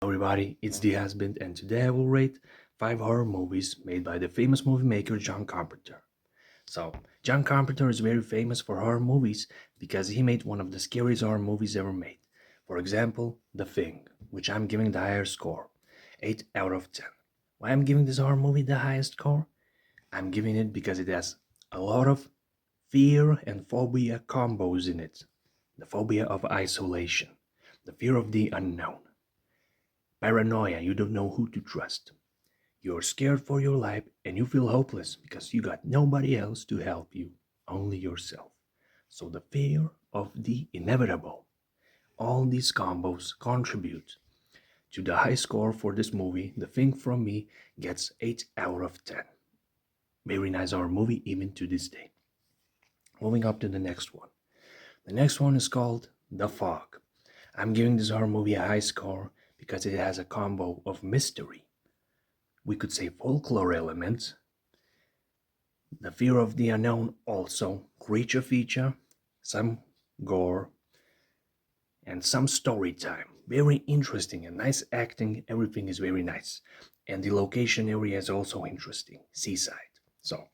Everybody, it's the husband, and today I will rate 5 horror movies made by the famous movie maker John Carpenter. So, John Carpenter is very famous for horror movies because he made one of the scariest horror movies ever made. For example, The Thing, which I'm giving the higher score, 8 out of 10. Why I'm giving this horror movie the highest score? I'm giving it because it has a lot of fear and phobia combos in it. The phobia of isolation, the fear of the unknown. Paranoia, you don't know who to trust. You're scared for your life and you feel hopeless because you got nobody else to help you, only yourself. So the fear of the inevitable. All these combos contribute to the high score for this movie. The Thing from me gets 8 out of 10. Very nice horror movie even to this day. Moving up to the next one. The next one is called The Fog. I'm giving this horror movie a high score because it has a combo of mystery, we could say folklore elements, the fear of the unknown also, creature feature, some gore, and some story time. Very interesting and nice acting, everything is very nice. And the location area is also interesting, seaside. So,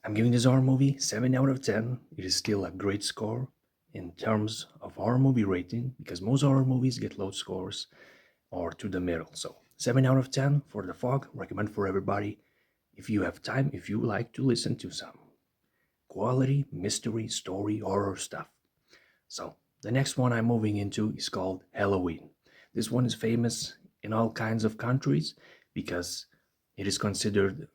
I'm giving this horror movie 7 out of 10. It is still a great score in terms of horror movie rating because most horror movies get low scores or to the middle. So 7 out of 10 for The Fog. Recommend for everybody if you have time, if you like to listen to some quality, mystery, story, horror stuff. So the next one I'm moving into is called Halloween. This one is famous in all kinds of countries because it is considered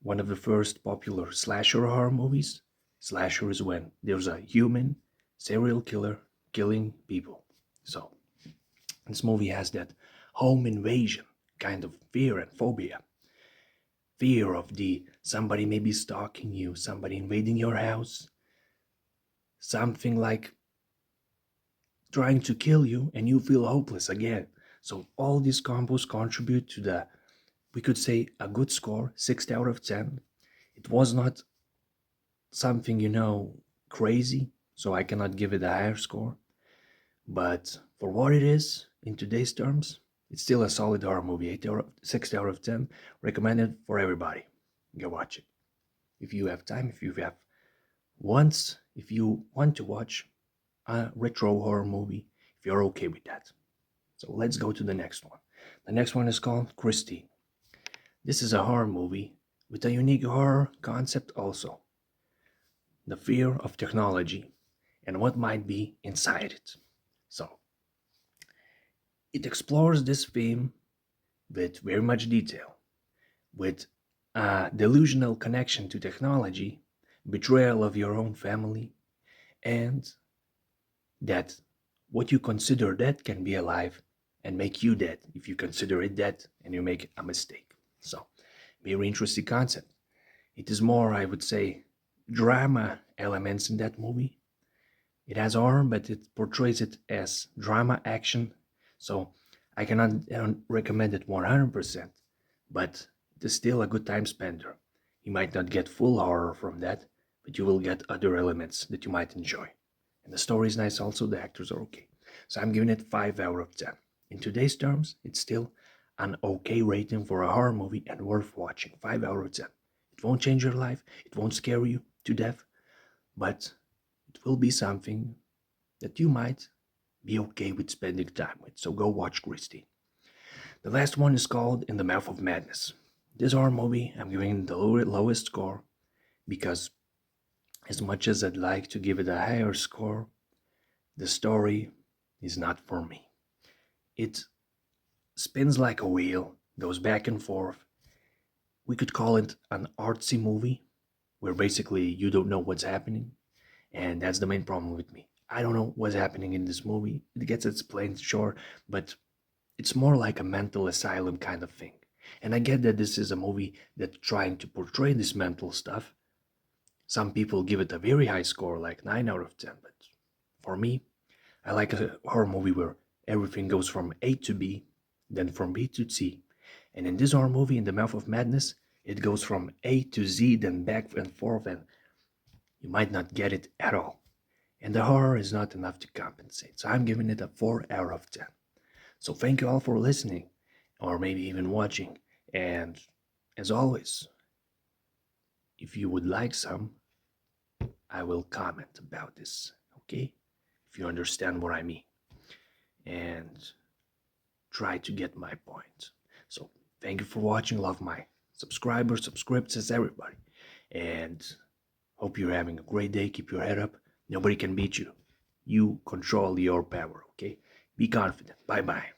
one of the first popular slasher horror movies. Slasher is when there's a human serial killer killing people. So this movie has that home invasion kind of fear and phobia. Fear of the somebody maybe stalking you, somebody invading your house, something like trying to kill you and you feel hopeless again. So all these combos contribute to the, we could say, a good score, 6 out of 10. It was not something, crazy, so I cannot give it a higher score. But for what it is, in today's terms, it's still a solid horror movie. 6 out of 10. Recommended for everybody. Go watch it. If you have time, if you want to watch a retro horror movie, if you're okay with that. So let's go to the next one. The next one is called Christine. This is a horror movie with a unique horror concept also. The fear of technology and what might be inside it. So, it explores this theme with very much detail, with a delusional connection to technology, betrayal of your own family, and that what you consider dead can be alive and make you dead if you consider it dead and you make a mistake. So, very interesting concept. It is more, I would say, drama elements in that movie. It has horror, but it portrays it as drama action. So I cannot recommend it 100%, but it is still a good time spender. You might not get full horror from that, but you will get other elements that you might enjoy. And the story is nice also, the actors are okay. So I'm giving it 5 out of 10. In today's terms, it's still an okay rating for a horror movie and worth watching. 5 out of 10. It won't change your life, it won't scare you to death, but it will be something that you might be okay with spending time with. So go watch Christine. The last one is called In the Mouth of Madness. This horror movie, I'm giving the lowest score because as much as I'd like to give it a higher score, the story is not for me. It spins like a wheel, goes back and forth. We could call it an artsy movie where basically you don't know what's happening, and that's the main problem with me. I don't know what's happening in this movie. It gets explained, sure, but it's more like a mental asylum kind of thing. And I get that this is a movie that's trying to portray this mental stuff. Some people give it a very high score, like 9 out of 10, but for me, I like a horror movie where everything goes from A to B, then from B to C. And in this horror movie, In the Mouth of Madness, it goes from A to Z, then back and forth, and you might not get it at all. And the horror is not enough to compensate. So I'm giving it a 4 out of 10. So thank you all for listening, or maybe even watching. And as always, if you would like some, I will comment about this, okay? If you understand what I mean. And try to get my point. So thank you for watching. Love my subscribers, subscriptions, everybody. And hope you're having a great day. Keep your head up. Nobody can beat you. You control your power, okay? Be confident. Bye bye.